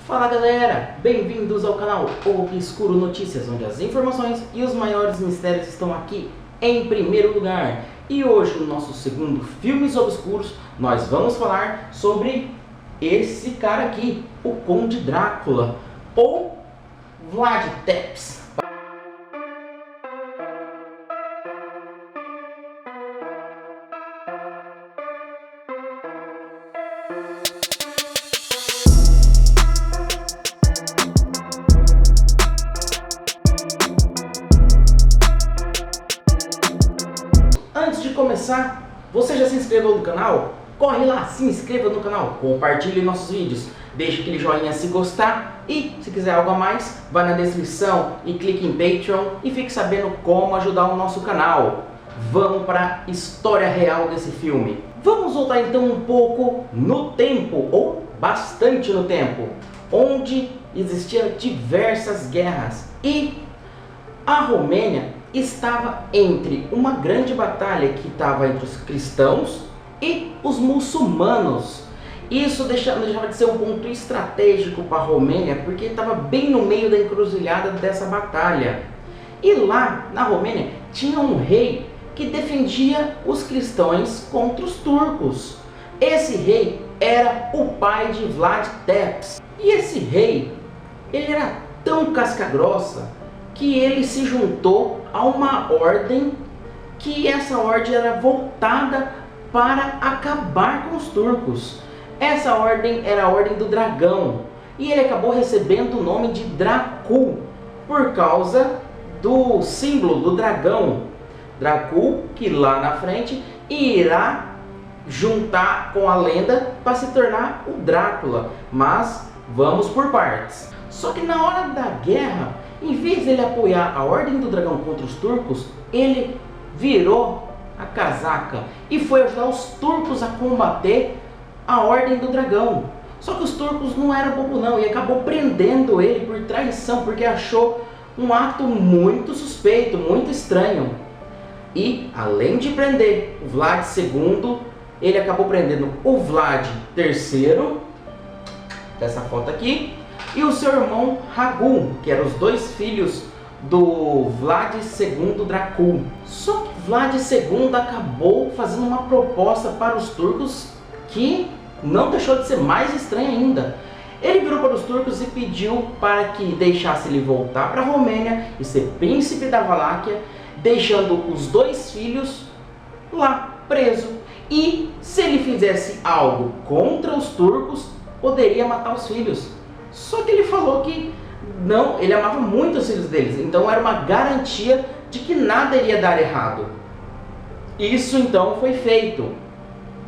Fala galera, bem-vindos ao canal Obscuro Notícias, onde as informações e os maiores mistérios estão aqui em primeiro lugar. E hoje, no nosso segundo Filmes Obscuros, nós vamos falar sobre esse cara aqui, o Conde Drácula, ou Vlad Tepes. Antes de começar, você já se inscreveu no canal? Corre lá, se inscreva no canal, compartilhe nossos vídeos, deixe aquele joinha se gostar e, se quiser algo a mais, vá na descrição e clique em Patreon e fique sabendo como ajudar o nosso canal. Vamos para a história real desse filme. Vamos voltar então um pouco no tempo, ou bastante no tempo, onde existiam diversas guerras e a Romênia estava entre uma grande batalha que estava entre os cristãos e os muçulmanos. Isso deixava de ser um ponto estratégico para a Romênia, porque estava bem no meio da encruzilhada dessa batalha. E lá na Romênia tinha um rei que defendia os cristãos contra os turcos. Esse rei era o pai de Vlad Tepes. E esse rei, ele era tão casca-grossa que ele se juntou a uma ordem, que essa ordem era voltada para acabar com os turcos. Essa ordem era a Ordem do Dragão, e ele acabou recebendo o nome de Dracul, por causa do símbolo do dragão. Dracul, que lá na frente irá juntar com a lenda para se tornar o Drácula. Mas vamos por partes. Só que na hora da guerra, em vez de ele apoiar a Ordem do Dragão contra os turcos, ele virou a casaca e foi ajudar os turcos a combater a Ordem do Dragão. Só que os turcos não eram bobo não, e acabou prendendo ele por traição, porque achou um ato muito suspeito, muito estranho. E além de prender o Vlad II, ele acabou prendendo o Vlad III, dessa foto aqui, e o seu irmão Ragul, que eram os dois filhos do Vlad II Dracul. Só que Vlad II acabou fazendo uma proposta para os turcos que não deixou de ser mais estranha ainda. Ele virou para os turcos e pediu para que deixasse ele voltar para a Romênia e ser príncipe da Valáquia, deixando os dois filhos lá presos. E se ele fizesse algo contra os turcos, poderia matar os filhos. Só que ele falou que não, ele amava muito os filhos deles, então era uma garantia de que nada iria dar errado. Isso então foi feito.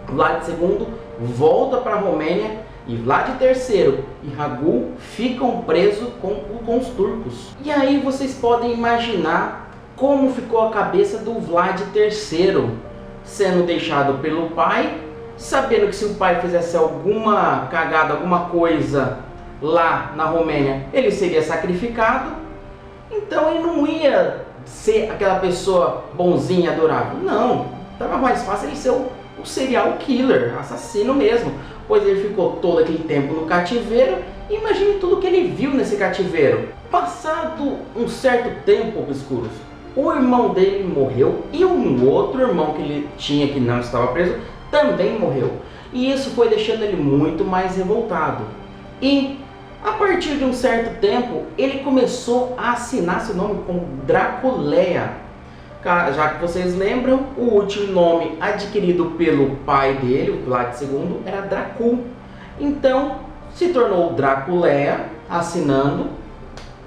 Vlad II volta para a Romênia e Vlad III e Ragul ficam presos com os turcos. E aí vocês podem imaginar como ficou a cabeça do Vlad III, sendo deixado pelo pai, sabendo que se o pai fizesse alguma cagada, alguma coisa lá na Romênia, ele seria sacrificado. Então ele não ia ser aquela pessoa bonzinha, adorável. Não, estava mais fácil ele ser o serial killer, assassino mesmo, pois ele ficou todo aquele tempo no cativeiro. Imagine tudo que ele viu nesse cativeiro. Passado um certo tempo, Obscuros, o irmão dele morreu e um outro irmão que ele tinha que não estava preso também morreu. E isso foi deixando ele muito mais revoltado. E a partir de um certo tempo, ele começou a assinar seu nome como Draculeia. Já que vocês lembram, o último nome adquirido pelo pai dele, o Vlad II, era Dracul. Então, se tornou Draculeia, assinando,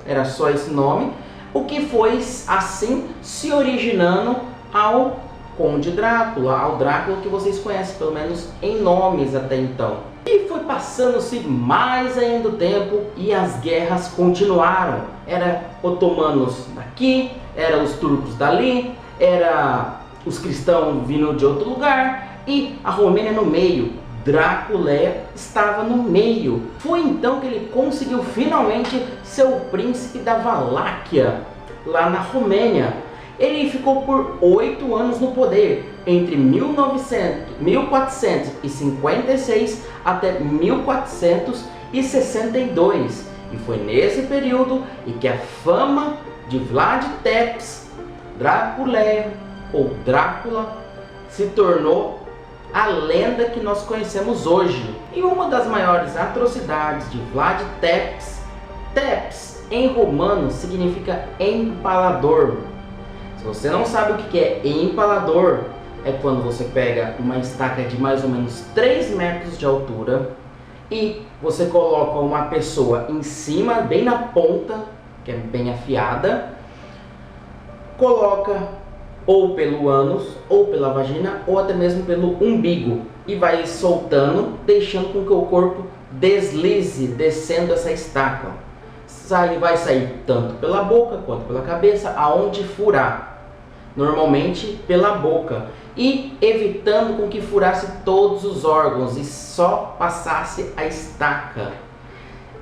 era só esse nome, o que foi assim se originando ao Conde Drácula, ao Drácula que vocês conhecem, pelo menos em nomes até então. E foi passando-se mais ainda o tempo e as guerras continuaram. Era otomanos daqui, era os turcos dali, era os cristãos vindo de outro lugar e a Romênia no meio. Draculeia estava no meio. Foi então que ele conseguiu finalmente ser o príncipe da Valáquia, lá na Romênia. Ele ficou por 8 anos no poder, entre 1456 até 1456. 1162. E foi nesse período em que a fama de Vlad Tepes, Draculeia ou Drácula, se tornou a lenda que nós conhecemos hoje. E uma das maiores atrocidades de Vlad Tepes, Tepes em romano significa empalador. Se você não sabe o que é empalador, é quando você pega uma estaca de mais ou menos 3 metros de altura e você coloca uma pessoa em cima, bem na ponta, que é bem afiada, coloca ou pelo ânus, ou pela vagina, ou até mesmo pelo umbigo, e vai soltando, deixando com que o corpo deslize, descendo essa estaca. Vai sair tanto pela boca quanto pela cabeça, aonde furar. Normalmente pela boca, e evitando com que furasse todos os órgãos e só passasse a estaca.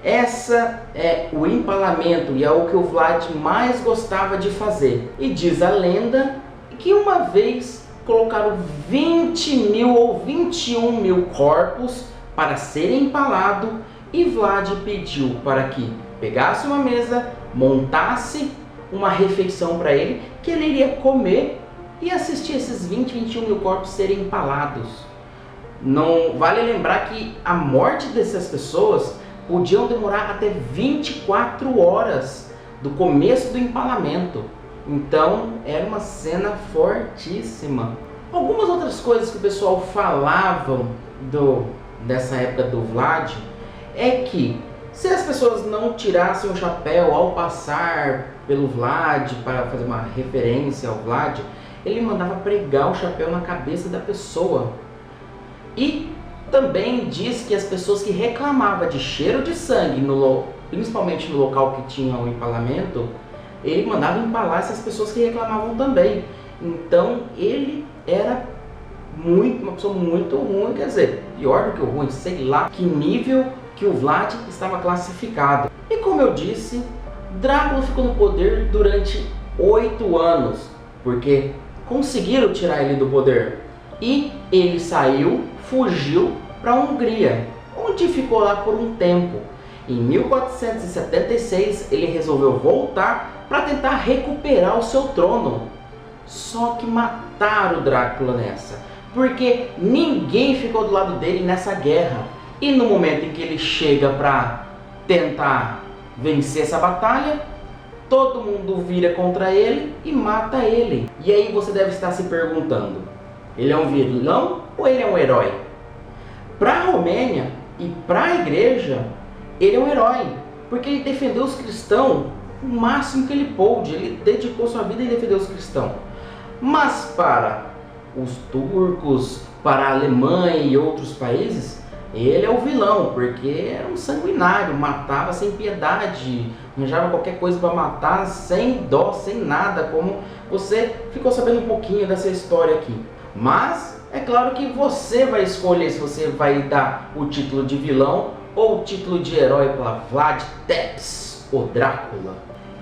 Essa é o empalamento e é o que o Vlad mais gostava de fazer. E diz a lenda que uma vez colocaram 20 mil ou 21 mil corpos para serem empalados, e Vlad pediu para que pegasse uma mesa, montasse uma refeição para ele, que ele iria comer e assistir esses 21 mil corpos serem empalados. Não vale lembrar que a morte dessas pessoas podiam demorar até 24 horas do começo do empalamento. Então era uma cena fortíssima. Algumas outras coisas que o pessoal falavam dessa época do Vlad é que se as pessoas não tirassem o chapéu ao passar pelo Vlad para fazer uma referência ao Vlad, ele mandava pregar o chapéu na cabeça da pessoa. E também diz que as pessoas que reclamavam de cheiro de sangue, principalmente no local que tinha o empalamento, ele mandava empalar essas pessoas que reclamavam também. Então ele era uma pessoa muito ruim, quer dizer, pior do que o ruim, sei lá que nível que o Vlad estava classificado. E como eu disse, Drácula ficou no poder durante 8 anos, porque conseguiram tirar ele do poder. E ele saiu, fugiu para a Hungria, onde ficou lá por um tempo. Em 1476 ele resolveu voltar para tentar recuperar o seu trono. Só que mataram o Drácula nessa, porque ninguém ficou do lado dele nessa guerra. E no momento em que ele chega para tentar vencer essa batalha, todo mundo vira contra ele e mata ele. E aí você deve estar se perguntando, ele é um vilão ou ele é um herói? Para a Romênia e para a igreja, ele é um herói, porque ele defendeu os cristãos o máximo que ele pôde. Ele dedicou sua vida em defender os cristãos. Mas para os turcos, para a Alemanha e outros países, ele é o vilão, porque era um sanguinário, matava sem piedade, arranjava qualquer coisa para matar sem dó, sem nada, como você ficou sabendo um pouquinho dessa história aqui. Mas é claro que você vai escolher se você vai dar o título de vilão ou o título de herói para Vlad Tepes, o Drácula.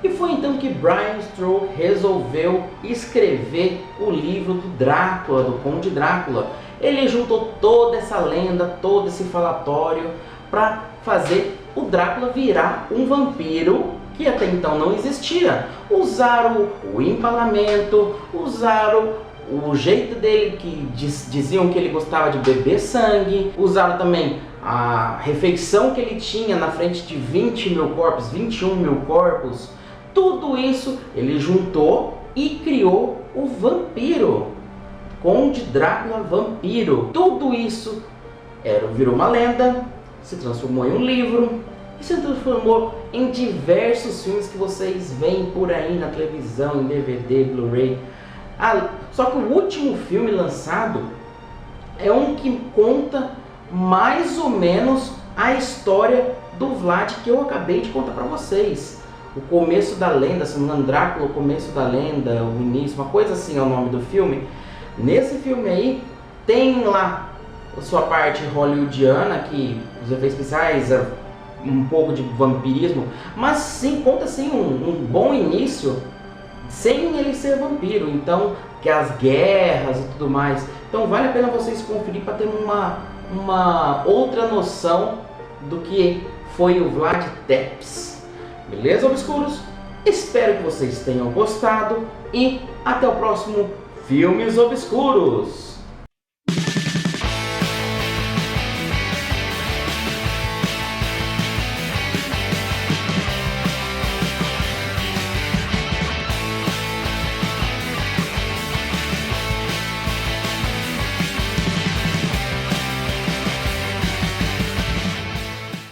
E foi então que Bram Stoker resolveu escrever o livro do Drácula, do Conde Drácula. Ele juntou toda essa lenda, todo esse falatório para fazer o Drácula virar um vampiro que até então não existia. Usaram o empalamento, usaram o jeito dele, que diziam que ele gostava de beber sangue, usaram também a refeição que ele tinha na frente de 20 mil corpos, 21 mil corpos. Tudo isso ele juntou e criou o vampiro, Conde Drácula Vampiro. Tudo isso virou uma lenda, se transformou em um livro e se transformou em diversos filmes que vocês veem por aí na televisão, em DVD, Blu-ray. Só que o último filme lançado é um que conta mais ou menos a história do Vlad que eu acabei de contar para vocês. O começo da lenda, se não me engano, Drácula, o começo da lenda, o início, uma coisa assim é o nome do filme. Nesse filme aí, tem lá a sua parte hollywoodiana, que os efeitos especiais, um pouco de vampirismo, mas sim, conta assim um bom início, sem ele ser vampiro, então, que as guerras e tudo mais. Então vale a pena vocês conferir para ter uma outra noção do que foi o Vlad Tepes. Beleza, obscuros? Espero que vocês tenham gostado e até o próximo Filmes Obscuros.